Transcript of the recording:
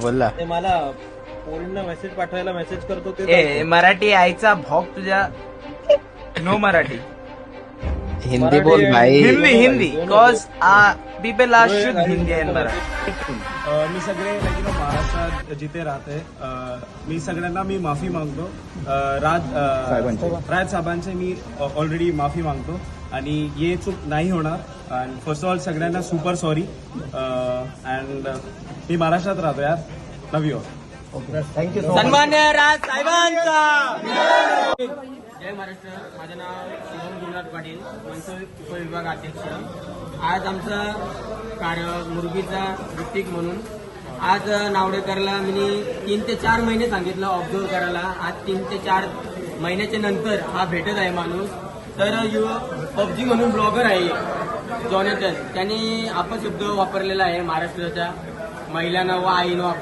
बोलला ते मला पोरींना मेसेज पाठवायला मेसेज करतो ते ए मराठी आईचा भॉग तुझ्या नो मराठी हिंदी मराठी बोल आणि भाई हिंदी हिंदी दोनों cause people are should Hindi and Marathi. मी सगळे महाराष्ट्रात जिथे राहते मी सगळ्यांना मी माफी मागतो. राज साहेबांचे मी ऑलरेडी माफी मागतो आणि ये चूक नाही होणार. अँड फर्स्ट ऑफ ऑल सगळ्यांना सुपर सॉरी. अँड मी महाराष्ट्रात राहतो यार. Love you. सन्मान्य राज साहेबांचा. जय महाराष्ट्र. माझं नाव शिवम गुरुनाथ पाटील, मनसोई उपविभाग अध्यक्ष. आज आमचं कार्य मुरगीचा ऋतिक म्हणून. आज नावडेकरला मी 3 ते 4 महिने सांगितलं ऑब्झर्व करायला. आज 3 ते 4 महिन्याच्या नंतर हा भेटत आहे माणूस. तर पबजी म्हणून ब्लॉगर आहे जॉनेटन, त्यांनी अपशब्द वापरलेला आहे महाराष्ट्राच्या महिलांना व आईनो आपल्या.